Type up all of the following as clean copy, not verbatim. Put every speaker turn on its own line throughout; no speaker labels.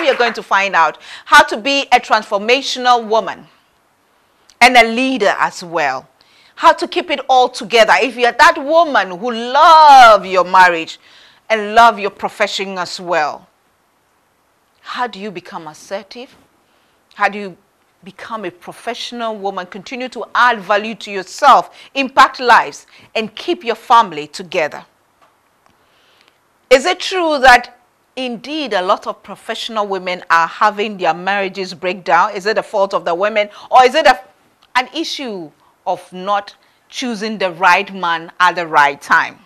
you're going to find out how to be a transformational woman and a leader as well. How to keep it all together. If you're that woman who love your marriage and love your profession as well, how do you become assertive? How do you become a professional woman, continue to add value to yourself, impact lives, and keep your family together? Is it true that indeed a lot of professional women are having their marriages break down? Is it the fault of the women, or is it an issue of not choosing the right man at the right time?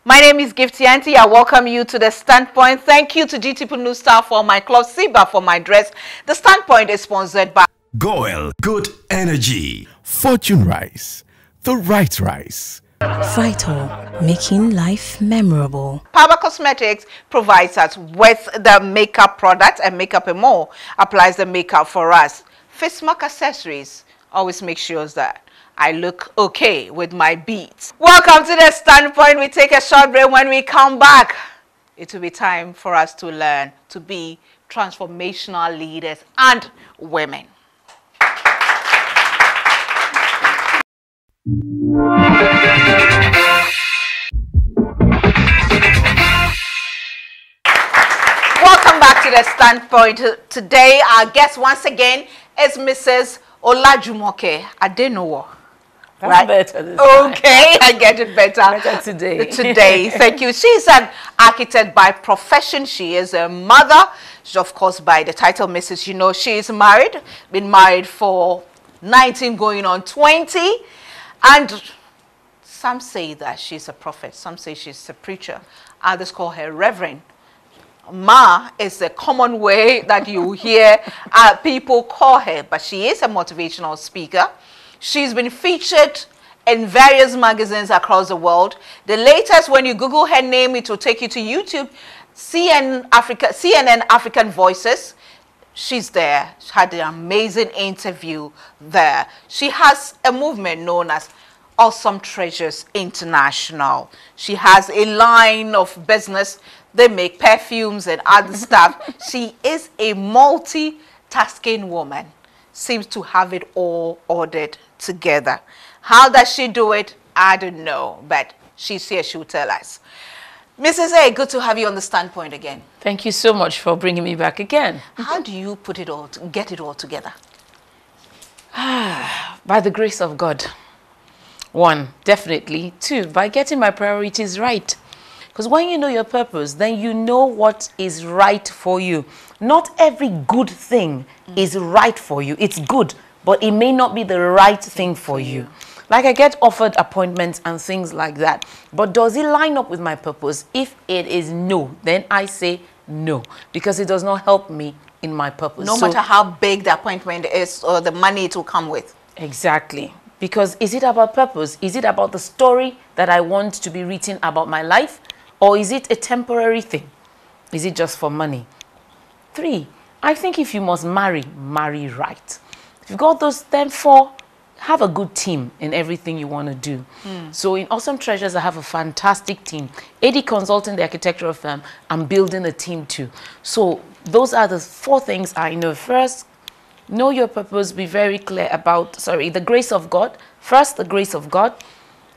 My name is Gifty Auntie. I welcome you to the StandPoint. Thank you to GT New Star for my cloth, Siba for my dress. The StandPoint is sponsored by
Goel Good Energy, Fortune Rice, the right rice.
Vital, making life memorable.
Power Cosmetics provides us with the makeup product, and Makeup and More applies the makeup for us. Face Mask Accessories always make sure that I look okay with my beads. Welcome to the StandPoint. We take a short break. When we come back, it will be time for us to learn to be transformational leaders and women. Welcome back to the StandPoint. Today, our guest once again is Mrs. Olajumoke Adenowo.
That's better this
okay, I get it better.
Better today.
Today, thank you. She's an architect by profession. She is a mother. She's, of course, by the title Mrs. You know, she is married. Been married for 19 going on 20. And some say that she's a prophet. Some say she's a preacher. Others call her Reverend. Ma is a common way that you hear people call her, but she is a motivational speaker. She's been featured in various magazines across the world. The latest, when you Google her name, it will take you to YouTube, CNN African Voices. She's there. She had an amazing interview there. She has a movement known as Awesome Treasures International. She has a line of business. They make perfumes and other stuff. She is a multitasking woman. Seems to have it all ordered together. How does she do it? I don't know, but she's here. She'll tell us. Mrs. A, good to have you on the StandPoint again.
Thank you so much for bringing me back again.
How do you put it all, get it all together?
By the grace of God. One, definitely. Two, by getting my priorities right. Because when you know your purpose, then you know what is right for you. Not every good thing is right for you. It's good, but it may not be the right thing for you. Like I get offered appointments and things like that. But does it line up with my purpose? If it is no, then I say no. Because it does not help me in my purpose.
No matter how big the appointment is or the money it will come with.
Exactly. Because is it about purpose? Is it about the story that I want to be written about my life? Or is it a temporary thing? Is it just for money? Three, I think if you must marry, marry right. If you've got those, then four, have a good team in everything you want to do. So in Awesome Treasures, I have a fantastic team. AD Consulting, the architectural firm, I'm building a team too. So those are the four things I know. First, know your purpose, be very clear about, the grace of God. First, the grace of God.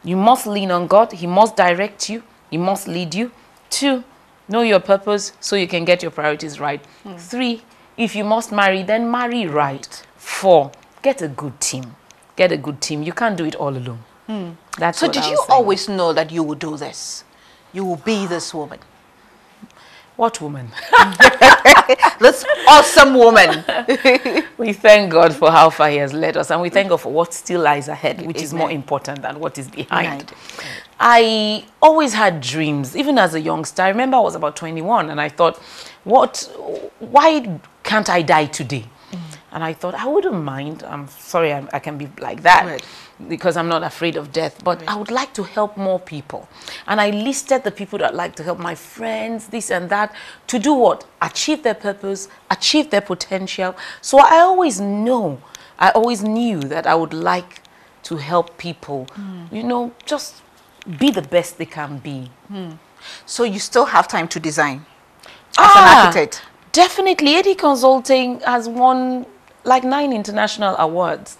You must lean on God. He must direct you. He must lead you. Two, know your purpose so you can get your priorities right. Three, if you must marry, then marry right. Four, get a good team. Get a good team. You can't do it all alone. That's
so
what
did you always know that you would do this? You will be this woman?
What woman?
This awesome woman.
We thank God for how far He has led us, and we thank God for what still lies ahead, which is more important than what is behind. I always had dreams, even as a youngster. I remember I was about 21, and I thought, why can't I die today? And I thought, I wouldn't mind. I'm sorry, I can be like that. Because I'm not afraid of death, but I would like to help more people. And I listed the people that I'd like to help, my friends, this and that, to do what? Achieve their purpose, achieve their potential. So I always knew that I would like to help people, you know, just be the best they can be.
So you still have time to design as an architect?
Definitely, AD Consulting has won like 9 international awards.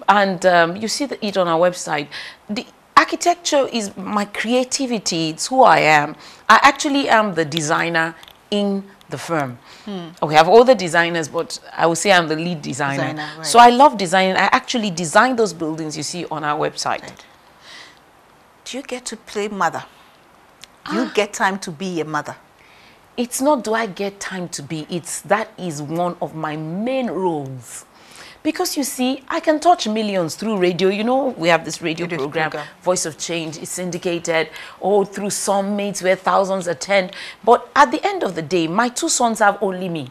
And you see it on our website. The architecture is my creativity. It's who I am. I actually am the designer in the firm. We have all the designers, but I would say I'm the lead designer. Right. So I love designing. I actually design those buildings you see on our website. Right.
Do you get to play mother? Do you get time to be a mother?
It's not do I get time to be. It's that is one of my main roles. Because you see, I can touch millions through radio. You know, we have this radio program, Voice of Change. It's syndicated, or through summits where thousands attend. But at the end of the day, my 2 sons have only me.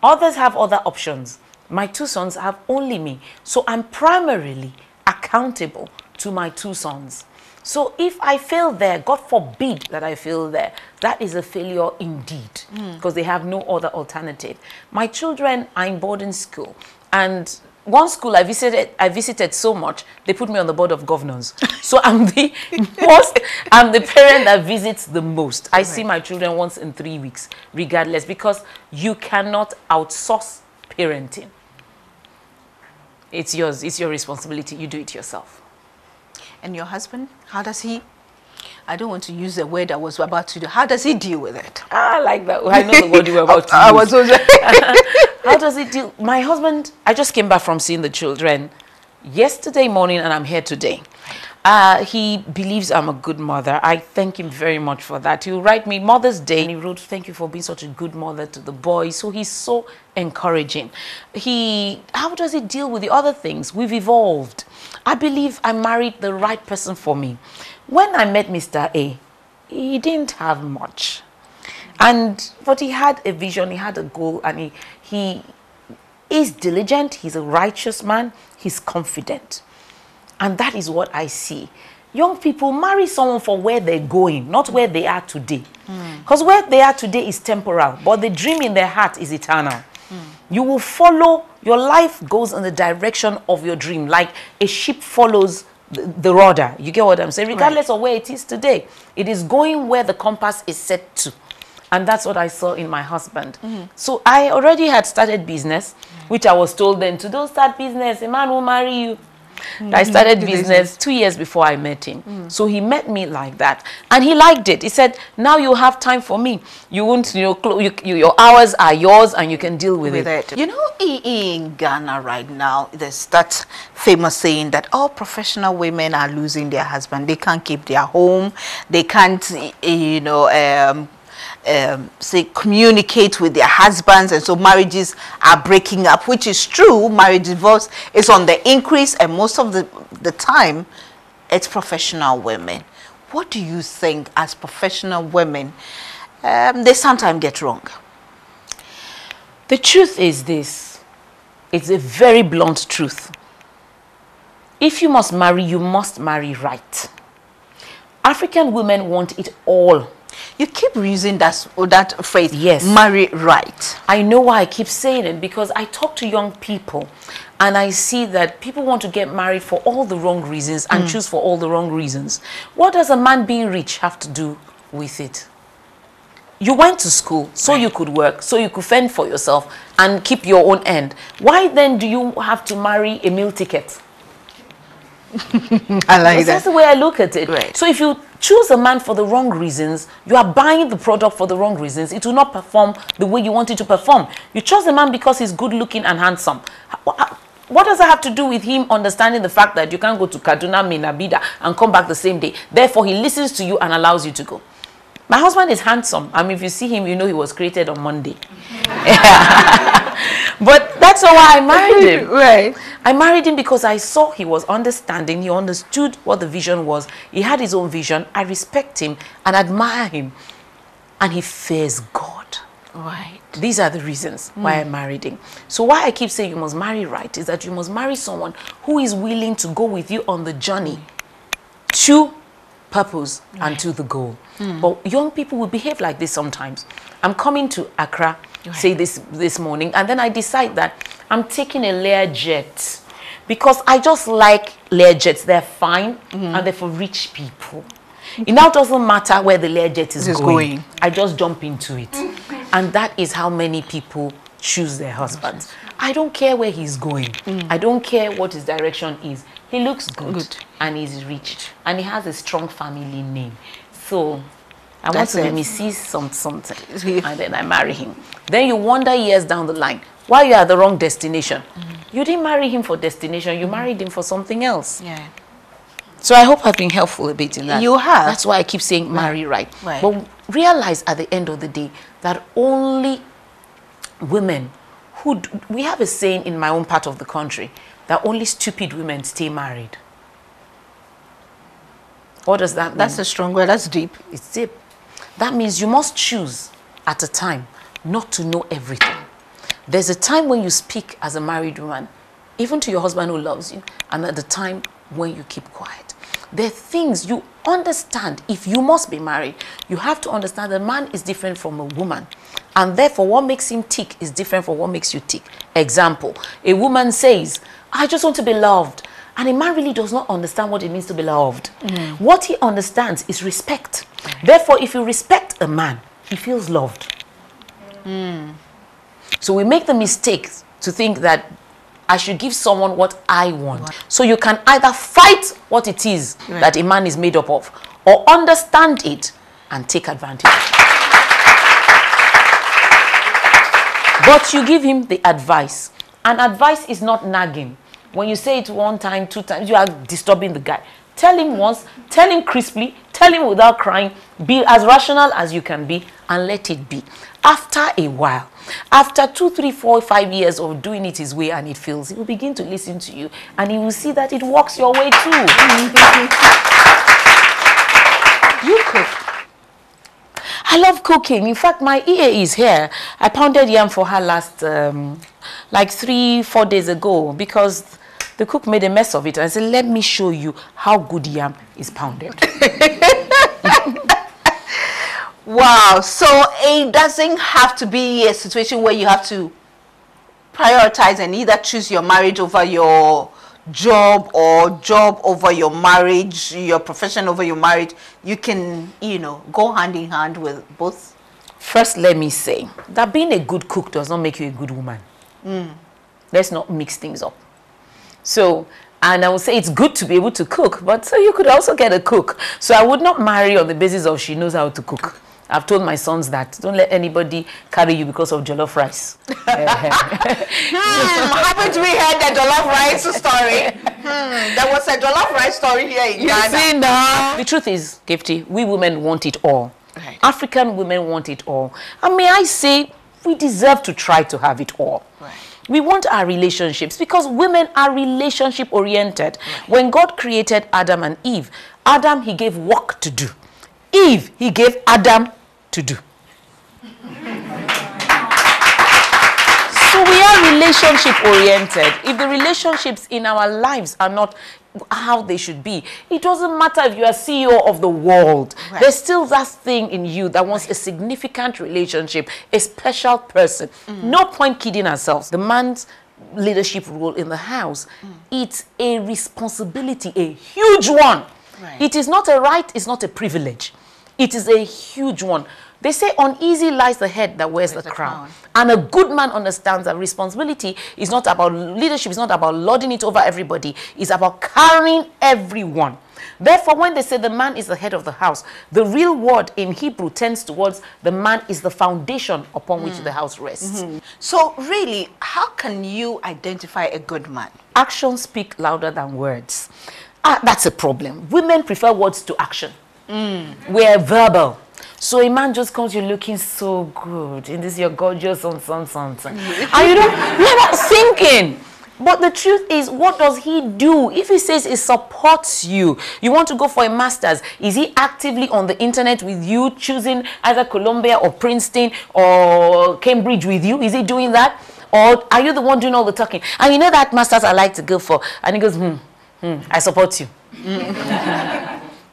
Others have other options. My 2 sons have only me. So I'm primarily accountable to my 2 sons. So if I fail there, God forbid that I fail there, that is a failure indeed, because they have no other alternative. My children are in boarding school. And one school I visited so much, they put me on the board of governors. So I'm the parent that visits the most. I see my children once in 3 weeks, regardless, because you cannot outsource parenting. It's yours, it's your responsibility, you do it yourself.
And your husband, how does he, I don't want to use the word I was about to do, how does he deal with it?
I like that. I know the word you were about to use.
I was also
How does it deal? My husband, I just came back from seeing the children yesterday morning and I'm here today. He believes I'm a good mother. I thank him very much for that. He'll write me Mother's Day and he wrote, thank you for being such a good mother to the boys. So he's so encouraging. How does he deal with the other things? We've evolved. I believe I married the right person for me. When I met Mr. A, he didn't have much. But he had a vision, he had a goal, and he is diligent, he's a righteous man, he's confident. And that is what I see. Young people marry someone for where they're going, not where they are today. Because where they are today is temporal, but the dream in their heart is eternal. You will follow, your life goes in the direction of your dream, like a ship follows the rudder. You get what I'm saying? Regardless of where it is today, it is going where the compass is set to. And that's what I saw in my husband. So I already had started business, which I was told then, to don't start business, a man will marry you. I started business 2 years before I met him. So he met me like that. And he liked it. He said, now you have time for me. You won't, your hours are yours and you can deal with it.
You know, in Ghana right now, there's that famous saying that all professional women are losing their husband. They can't keep their home. They can't, say communicate with their husbands, and so marriages are breaking up, which is true. Marriage divorce is on the increase, and most of the time it's professional women. What do you think as professional women they sometimes get wrong?
The truth is this, it's a very blunt truth. If you must marry, you must marry right. African women want it all.
You keep using that phrase,
yes,
marry right.
I know why I keep saying it, because I talk to young people and I see that people want to get married for all the wrong reasons and choose for all the wrong reasons. What does a man being rich have to do with it? You went to school so you could work, so you could fend for yourself and keep your own end. Why then do you have to marry a meal ticket?
I like that.
That's the way I look at it.
Right.
So if you choose a man for the wrong reasons, you are buying the product for the wrong reasons. It will not perform the way you want it to perform. You chose a man because he's good looking and handsome. What does that have to do with him understanding the fact that you can't go to Kaduna, Minabida and come back the same day? Therefore, he listens to you and allows you to go. My husband is handsome. I mean, if you see him, you know he was created on Monday. But that's why I married him.
Right.
I married him because I saw he was understanding. He understood what the vision was. He had his own vision. I respect him and admire him. And he fears God.
Right.
These are the reasons why I married him. So why I keep saying you must marry right is that you must marry someone who is willing to go with you on the journey to purpose and to the goal. But young people will behave like this sometimes. I'm coming to Accra, say this morning, and then I decide that I'm taking a Learjet because I just like Learjets. They're fine and they're for rich people. It now doesn't matter where the Learjet is going. I just jump into it. And that is how many people choose their husbands. I don't care where he's going. I don't care what his direction is. He looks good. And he's rich. And he has a strong family name. So I want to let me see something. And then I marry him. Then you wonder years down the line why you are at the wrong destination. You didn't marry him for destination. You married him for something else. Yeah. So I hope I've been helpful a bit in that.
You have.
That's why I keep saying marry right. But realize at the end of the day that only women who... We have a saying in my own part of the country that only stupid women stay married. What does that mean?
That's a strong word. That's deep.
It's deep. That means you must choose at a time not to know everything. There's a time when you speak as a married woman, even to your husband who loves you, and at the time when you keep quiet. There are things you understand. If you must be married, you have to understand that a man is different from a woman. And therefore, what makes him tick is different from what makes you tick. Example, a woman says, I just want to be loved. And a man really does not understand what it means to be loved. What he understands is respect. Therefore, if you respect a man, he feels loved. So we make the mistake to think that I should give someone what I want. So you can either fight what it is that a man is made up of, or understand it and take advantage. But you give him the advice. And advice is not nagging. When you say it one time, 2 times, you are disturbing the guy. Tell him once, tell him crisply, tell him without crying, be as rational as you can be, and let it be. After a while, after 2, 3, 4, 5 years of doing it his way and it fails, he will begin to listen to you, and he will see that it works your way too. You cook. I love cooking. In fact, my EA is here. I pounded yam for her last, like 3, 4 days ago, because the cook made a mess of it. I said, let me show you how good yam is pounded.
Wow. So it doesn't have to be a situation where you have to prioritize and either choose your marriage over your job or job over your marriage, your profession over your marriage. You can, you know, go hand in hand with both.
First, let me say that being a good cook does not make you a good woman. Let's not mix things up. So, and I would say it's good to be able to cook, but so you could also get a cook. So I would not marry on the basis of she knows how to cook. I've told my sons that. Don't let anybody carry you because of jollof rice.
Haven't we heard the jollof rice story? There was a jollof rice story here in Ghana.
You see now? The truth is, Gifty, we women want it all.
Right.
African women want it all. And may I say, we deserve to try to have it all.
Right.
We want our relationships because women are relationship oriented. Right. When God created Adam and Eve, Adam, he gave work to do. Eve, he gave Adam to do. So we are relationship oriented. If the relationships in our lives are not how they should be, it doesn't matter if you are CEO of the world. Right. There's still that thing in you that wants a significant relationship, a special person. No point kidding ourselves. The man's leadership role in the house, it's a responsibility, a huge one. Right. It is not a right, it's not a privilege. It is a huge one. They say uneasy lies the head that wears the crown. And a good man understands that responsibility is not about leadership, it's not about lording it over everybody. It's about carrying everyone. Therefore, when they say the man is the head of the house, the real word in Hebrew tends towards the man is the foundation upon which the house rests.
So really, how can you identify a good man?
Actions speak louder than words. That's a problem. Women prefer words to action. We're verbal. So a man just comes, you're looking so good. In this, you're gorgeous on something. And you're not thinking. But the truth is, what does he do? If he says he supports you, you want to go for a master's, is he actively on the internet with you, choosing either Columbia or Princeton or Cambridge with you? Is he doing that? Or are you the one doing all the talking? And you know that master's I like to go for. And he goes, I support you.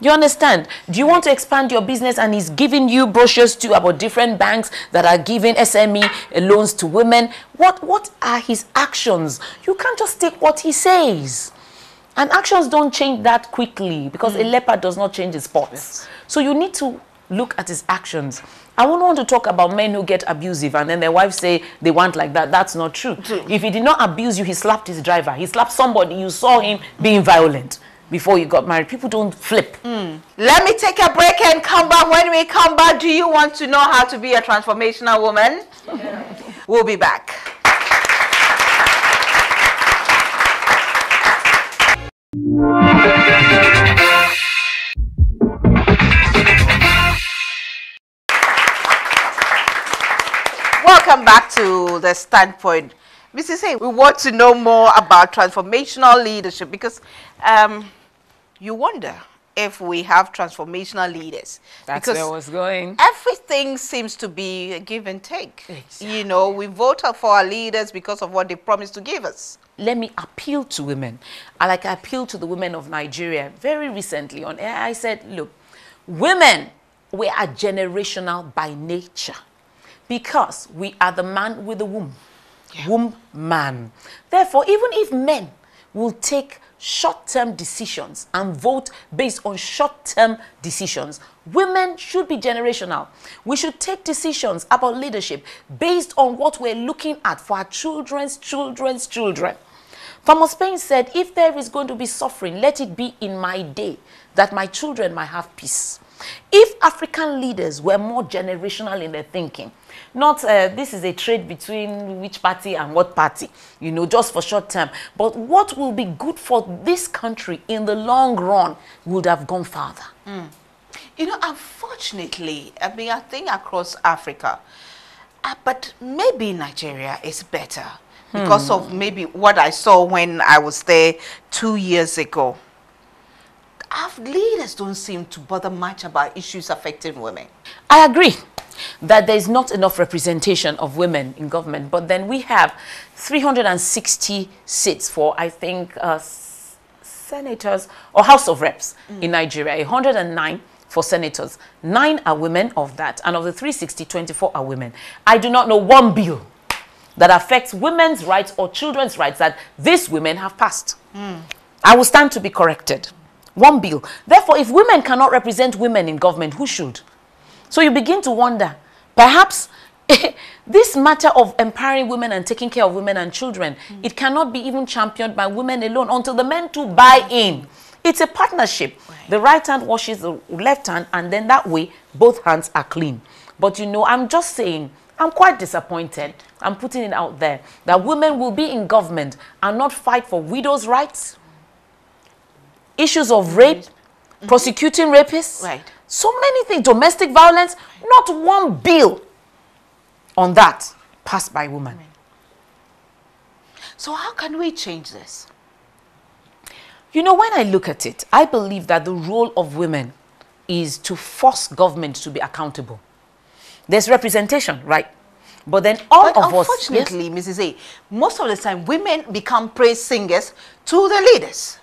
You understand? Do you want to expand your business and he's giving you brochures too about different banks that are giving SME loans to women? What are his actions? You can't just take what he says. And actions don't change that quickly because a leopard does not change his spots. So you need to look at his actions. I wouldn't want to talk about men who get abusive and then their wives say they want like that. That's not true. If he did not abuse you, he slapped his driver. He slapped somebody. You saw him being violent before you got married. People don't flip.
Let me take a break and come back. When we come back, do you want to know how to be a transformational woman? We'll be back. Welcome back to the Standpoint. Mrs. A, we want to know more about transformational leadership because you wonder if we have transformational leaders.
That's where I was going.
Everything seems to be a give and take. Exactly. You know, we vote for our leaders because of what they promised to give us.
Let me appeal to women. I appealed to the women of Nigeria very recently on air. I said, look, women, we are generational by nature because we are the man with the womb. Womb man. Therefore, even if men will take short-term decisions and vote based on short-term decisions, women should be generational. We should take decisions about leadership based on what we're looking at for our children's children. Thomas Paine said, if there is going to be suffering, let it be in my day, that my children might have peace. If African leaders were more generational in their thinking, not this is a trade between which party and what party, you know, just for short term, but what will be good for this country in the long run would have gone farther.
You know, unfortunately, I mean, I think across Africa, but maybe Nigeria is better because of maybe what I saw when I was there 2 years ago. Our leaders don't seem to bother much about issues affecting women.
I agree that there is not enough representation of women in government, but then we have 360 seats for, I think, senators or House of Reps in Nigeria, 109 for senators. 9 are women of that, and of the 360, 24 are women. I do not know one bill that affects women's rights or children's rights that these women have passed. I will stand to be corrected. One bill. Therefore, if women cannot represent women in government, who should? So you begin to wonder, perhaps this matter of empowering women and taking care of women and children, it cannot be even championed by women alone until the men too buy in. It's a partnership. Right. The right hand washes the left hand, and then that way, both hands are clean. But you know, I'm just saying, I'm quite disappointed. I'm putting it out there that women will be in government and not fight for widows' rights, issues of rape, prosecuting rapists, so many things, domestic violence, not one bill on that passed by women.
So how can we change this?
You know, when I look at it, I believe that the role of women is to force government to be accountable. There's representation, right? But then all of us...
Unfortunately, Mrs. A, most of the time, women become praise singers to the leaders.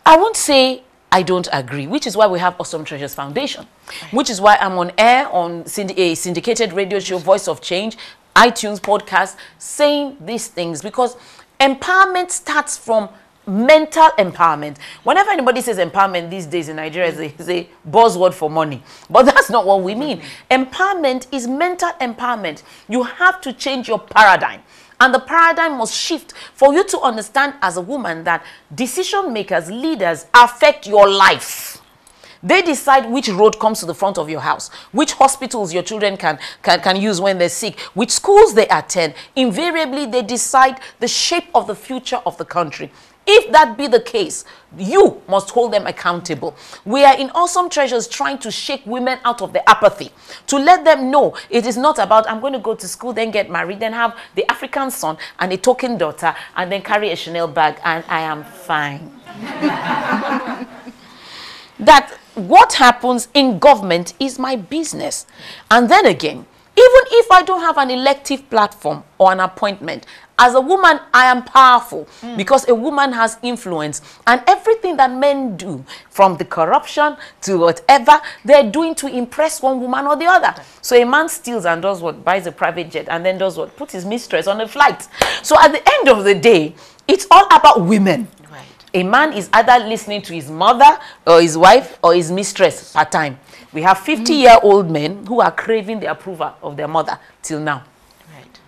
I won't say I don't agree, which is why we have Awesome Treasures Foundation, which is why I'm on air on a syndicated radio show, Voice of Change, iTunes podcast, saying these things, because empowerment starts from mental empowerment. Whenever anybody says empowerment these days in Nigeria, it's a buzzword for money. But that's not what we mean. Empowerment is mental empowerment. You have to change your paradigm. And the paradigm must shift for you to understand as a woman that decision makers, leaders, affect your life. They decide which road comes to the front of your house, which hospitals your children can use when they're sick, which schools they attend. Invariably, they decide the shape of the future of the country. If that be the case, you must hold them accountable. We are in Awesome Treasures trying to shake women out of the apathy, to let them know it is not about, I'm going to go to school, then get married, then have the African son and a token daughter, and then carry a Chanel bag, and I am fine. That what happens in government is my business. And then again, even if I don't have an elective platform or an appointment, as a woman, I am powerful because a woman has influence. And everything that men do, from the corruption to whatever, they're doing to impress one woman or the other. So a man steals and does what? Buys a private jet and then does what? Puts his mistress on a flight. So at the end of the day, it's all about women. A man is either listening to his mother or his wife or his mistress part time. We have 50-year-old men who are craving the approval of their mother till now.
Right.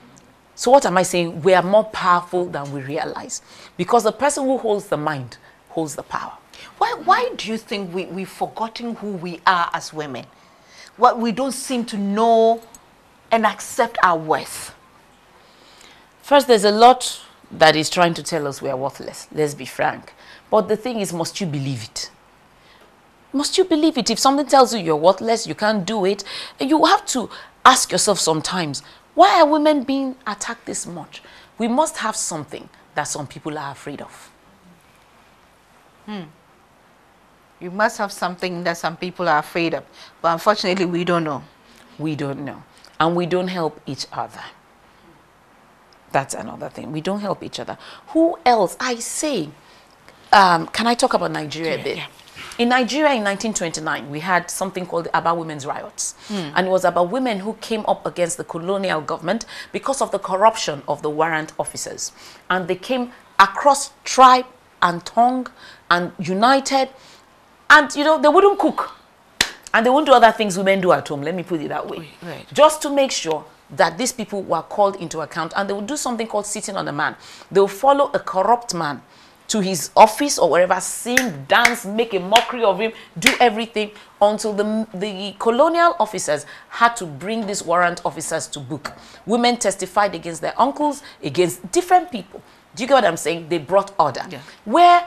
So what am I saying? We are more powerful than we realize, because the person who holds the mind holds the power.
Why do you think we've forgotten who we are as women? What we don't seem to know and accept our worth?
First, there's a lot that is trying to tell us we are worthless. Let's be frank. But the thing is, must you believe it? Must you believe it? If something tells you you're worthless, you can't do it, you have to ask yourself sometimes, why are women being attacked this much? We must have something that some people are afraid of.
You must have something that some people are afraid of. But unfortunately, we don't know.
We don't know. And we don't help each other. That's another thing. We don't help each other. Who else? I say, can I talk about Nigeria a bit?
Yeah.
In Nigeria in 1929, we had something called the Aba Women's Riots. And it was about women who came up against the colonial government because of the corruption of the warrant officers. And they came across tribe and tongue and united. And, you know, they wouldn't cook. And they wouldn't do other things women do at home. Let me put it that way.
Right.
Just to make sure that these people were called into account. And they would do something called sitting on a man. They would follow a corrupt man to his office or wherever, sing, dance, make a mockery of him, do everything, until the colonial officers had to bring these warrant officers to book. Women testified against their uncles, against different people. Do you get what I'm saying? They brought order. Yeah.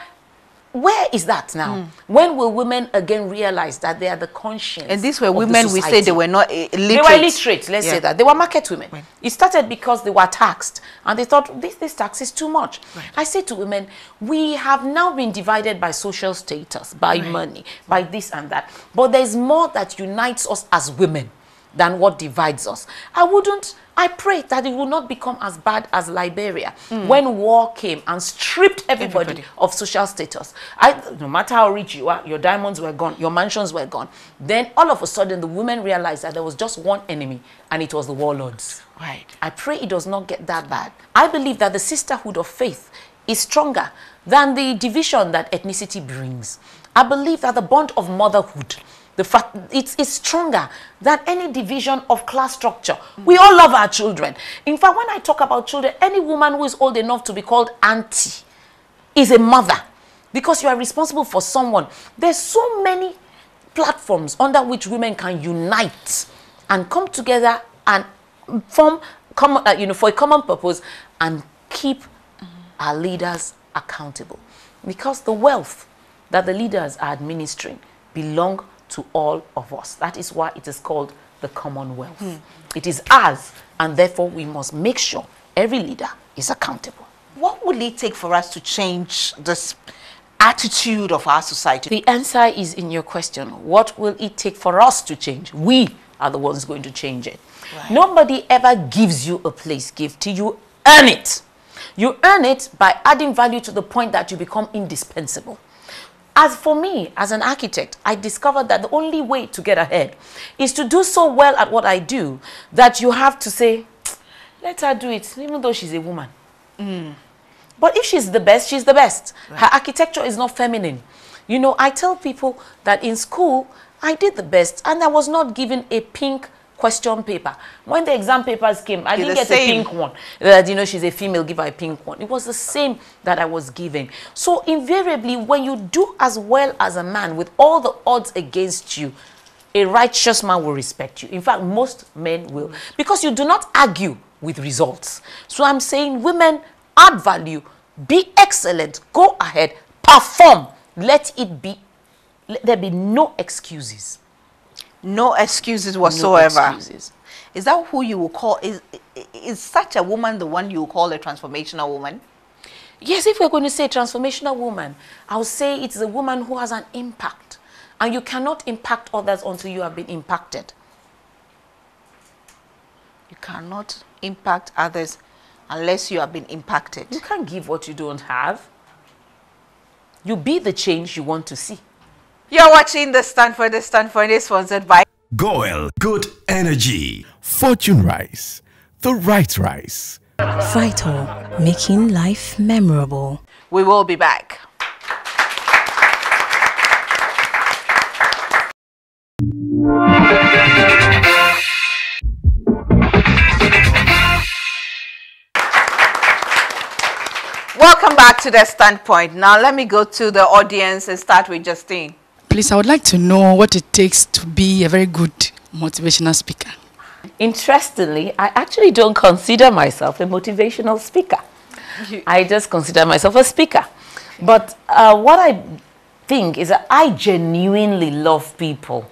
Where is that now? When will women again realize that they are the conscience?
And these were women we say they were not illiterate.
They were illiterate, let's say that. They were market women. Right. It started because they were taxed. And they thought, this tax is too much. Right. I say to women, we have now been divided by social status, by money, by this and that. But there's more that unites us as women than what divides us. I pray that it will not become as bad as Liberia when war came and stripped everybody of social status. No matter how rich you are, your diamonds were gone, your mansions were gone. Then all of a sudden the women realized that there was just one enemy, and it was the warlords.
Right.
I pray it does not get that bad. I believe that the sisterhood of faith is stronger than the division that ethnicity brings. I believe that the bond of motherhood, it's stronger than any division of class structure. We all love our children. In fact, when I talk about children, any woman who is old enough to be called auntie is a mother, because you are responsible for someone. There's so many platforms under which women can unite and come together and form common, for a common purpose, and keep our leaders accountable, because the wealth that the leaders are administering belong to all of us. That is why it is called the Commonwealth. It is ours, and therefore we must make sure every leader is accountable.
What will it take for us to change this attitude of our society?
The answer is in your question. What will it take for us to change? We are the ones going to change it. Right. Nobody ever gives you a place, Gifty. You earn it. You earn it by adding value to the point that you become indispensable. As for me, as an architect, I discovered that the only way to get ahead is to do so well at what I do that you have to say, let her do it, even though she's a woman. But if she's the best, she's the best. Right. Her architecture is not feminine. You know, I tell people that in school, I did the best, and I was not given a pink question paper. When the exam papers came, I didn't get a pink one. She's a female, give her a pink one. It was the same that I was given. So invariably, when you do as well as a man with all the odds against you, a righteous man will respect you. In fact, most men will. Because you do not argue with results. So I'm saying, women, add value, be excellent, go ahead, perform. Let there be no excuses.
No excuses whatsoever.
No excuses.
Is that who you will call? Is such a woman the one you will call a transformational woman?
Yes, if we're going to say transformational woman, I would say it's a woman who has an impact. And you cannot impact others until you have been impacted.
You cannot impact others unless you have been impacted.
You can't give what you don't have. You be the change you want to see.
You're watching The StandPoint. The StandPoint is sponsored by
Goel Good Energy, Fortune Rice, the right rice.
Vital, making life memorable.
We will be back. Welcome back to the Standpoint. Now let me go to the audience and start with Justine.
Please, I would like to know what it takes to be a very good motivational speaker.
Interestingly, I actually don't consider myself a motivational speaker. I just consider myself a speaker. But what I think is that I genuinely love people.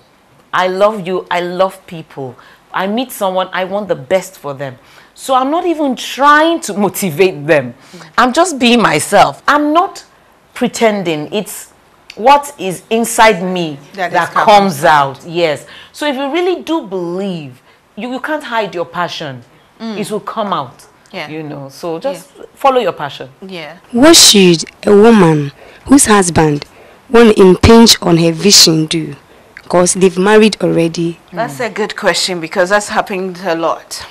I love you. I love people. I meet someone, I want the best for them. So I'm not even trying to motivate them. I'm just being myself. I'm not pretending. It's what is inside me that comes out. Yes. So if you really do believe, you can't hide your passion. It will come out.
Yeah.
You know, so just follow your passion.
Yeah.
What should a woman whose husband won't impinge on her vision do? Because they've married already.
That's a good question, because that's happened a lot.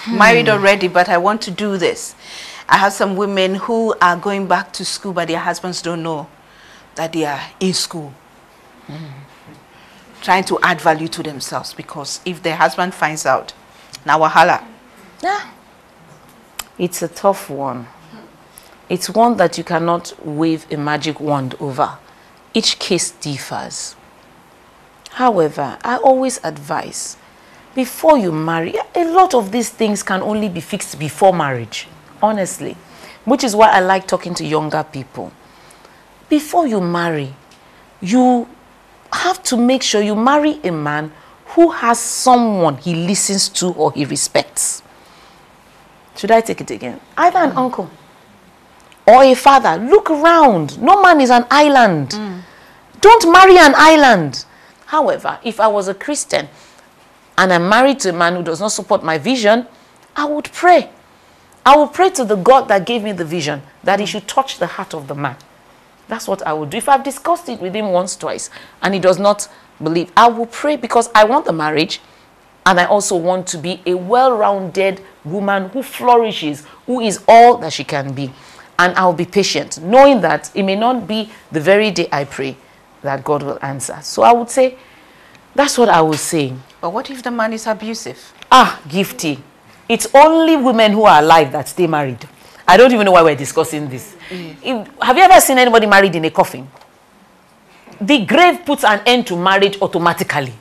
Married already, but I want to do this. I have some women who are going back to school, but their husbands don't know that they are in school. Trying to add value to themselves, because if their husband finds out, now wahala.
Yeah. It's a tough one. It's one that you cannot wave a magic wand over. Each case differs. However, I always advise, before you marry, a lot of these things can only be fixed before marriage, honestly, which is why I like talking to younger people. Before you marry, you have to make sure you marry a man who has someone he listens to or he respects. Should I take it again? Either an uncle or a father. Look around. No man is an island. Don't marry an island. However, if I was a Christian and I'm married to a man who does not support my vision, I would pray. I would pray to the God that gave me the vision that he should touch the heart of the man. That's what I would do. If I've discussed it with him once, twice, and he does not believe, I will pray, because I want the marriage, and I also want to be a well-rounded woman who flourishes, who is all that she can be. And I'll be patient, knowing that it may not be the very day I pray that God will answer. So I would say, that's what I would say.
But what if the man is abusive?
Gifty. It's only women who are alive that stay married. I don't even know why we're discussing this. Have you ever seen anybody married in a coffin? The grave puts an end to marriage automatically.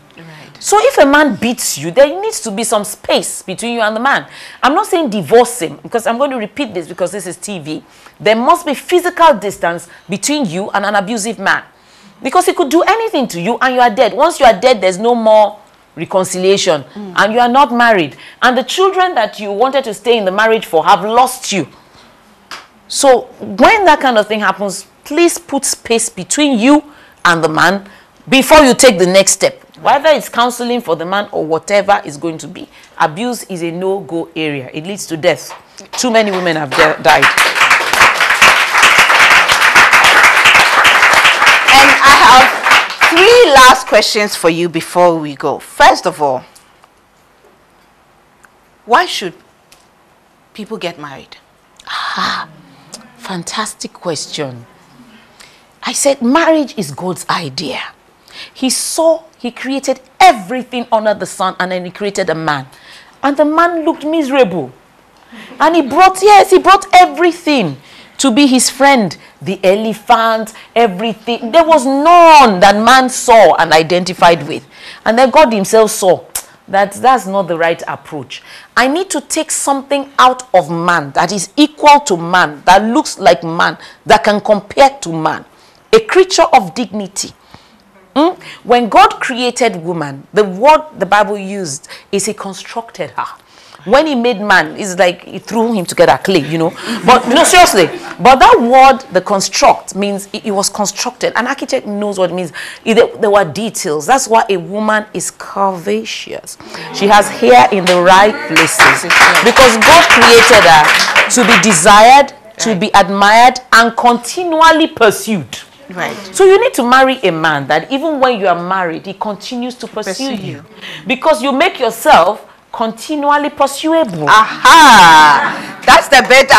So if a man beats you, there needs to be some space between you and the man. I'm not saying divorce him, because I'm going to repeat this because this is TV. There must be physical distance between you and an abusive man. Because he could do anything to you and you are dead. Once you are dead, there's no more reconciliation. And you are not married. And the children that you wanted to stay in the marriage for have lost you. So when that kind of thing happens, please put space between you and the man before you take the next step. Whether it's counseling for the man or whatever is going to be. Abuse is a no-go area. It leads to death. Too many women have died.
And I have 3 last questions for you before we go. First of all, why should people get married?
Fantastic question. I said marriage is God's idea. He created everything under the sun, and then he created a man. And the man looked miserable. And he brought everything to be his friend. The elephant, everything. There was none that man saw and identified with. And then God himself saw that that's not the right approach. I need to take something out of man that is equal to man, that looks like man, that can compare to man. A creature of dignity. When God created woman, the word the Bible used is he constructed her. When he made man, it's like he threw him together clay, you know. But no, seriously. But that word, the construct, means it was constructed. An architect knows what it means. There were details. That's why a woman is curvaceous. She has hair in the right places. Because God created her to be desired, to be admired, and continually pursued.
Right.
So you need to marry a man that even when you are married, he continues to pursue you. Because you make yourself continually pursuable.
That's the bit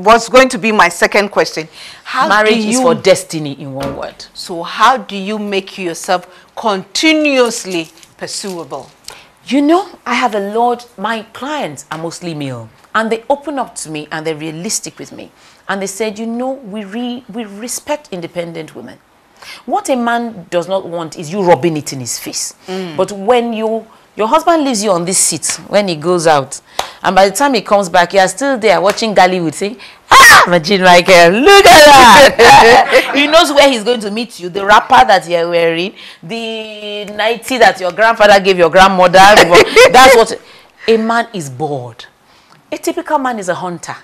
was going to be my second question.
Marriage is for destiny, in one word.
So how do you make yourself continuously pursuable?
You know, I have a lot, my clients are mostly male, and they open up to me and they're realistic with me. And they said, you know, we respect independent women. What a man does not want is you rubbing it in his face. But when your husband leaves you on this seat when he goes out, and by the time he comes back, you are still there watching Gollywood saying, ah, Imagine Michael, look at that. He knows where he's going to meet you, the wrapper that you're wearing, the nightie that your grandfather gave your grandmother. That's what a man is bored. A typical man is a hunter.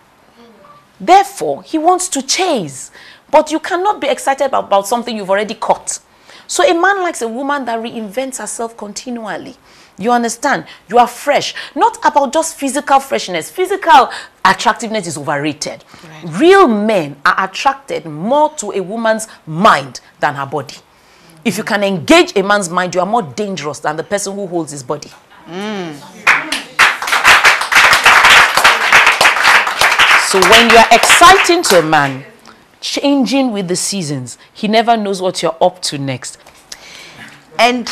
Therefore, he wants to chase. But you cannot be excited about something you've already caught. So a man likes a woman that reinvents herself continually. You understand? You are fresh. Not about just physical freshness. Physical attractiveness is overrated. Right. Real men are attracted more to a woman's mind than her body. If you can engage a man's mind, you are more dangerous than the person who holds his body. So when you are exciting to a man, changing with the seasons, he never knows what you're up to next.
And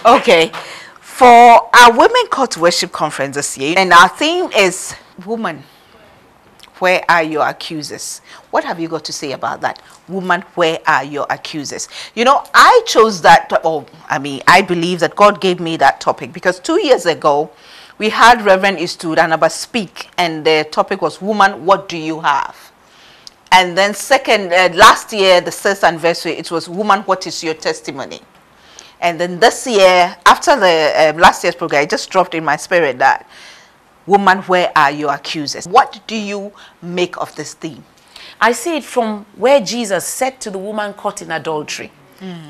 okay, for our Women Caught Worship Conference this year, and our theme is Woman, where are your accusers? What have you got to say about that? Woman, where are your accusers? You know, I chose that, I believe that God gave me that topic because 2 years ago, we had Reverend Istudanaba speak, and the topic was, Woman, what do you have? And then last year, the 6th anniversary, it was, Woman, what is your testimony? And then this year, after the last year's program, it just dropped in my spirit that, Woman, where are your accusers? What do you make of this theme?
I see it from where Jesus said to the woman caught in adultery,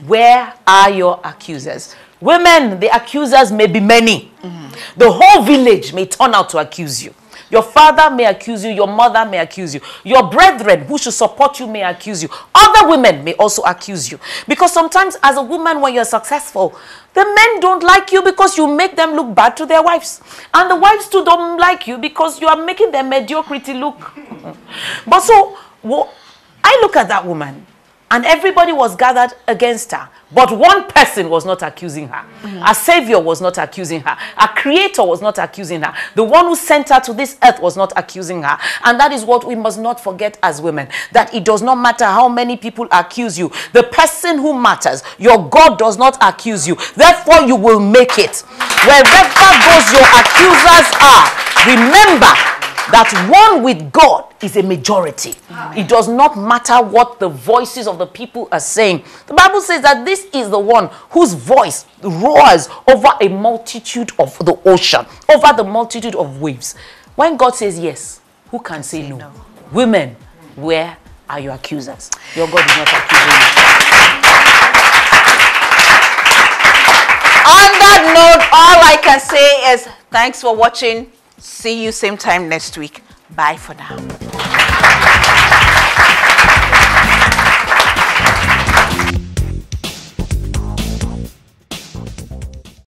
where are your accusers? Women, the accusers may be many. The whole village may turn out to accuse you. Your father may accuse you. Your mother may accuse you. Your brethren who should support you may accuse you. Other women may also accuse you. Because sometimes as a woman, when you're successful, the men don't like you because you make them look bad to their wives. And the wives too don't like you because you are making their mediocrity look. But so, I look at that woman and everybody was gathered against her. But one person was not accusing her. A savior was not accusing her. A creator was not accusing her. The one who sent her to this earth was not accusing her. And that is what we must not forget as women. That it does not matter how many people accuse you. The person who matters, your God does not accuse you. Therefore, you will make it. Wherever those your accusers are, remember that one with God is a majority. It does not matter what the voices of the people are saying. The Bible says that this is the one whose voice roars over a multitude of the ocean, over the multitude of waves. When God says yes, who can say no? Women, where are your accusers? Your God is not accusing you.
On that note, all I can say is thanks for watching. See you same time next week. Bye for now.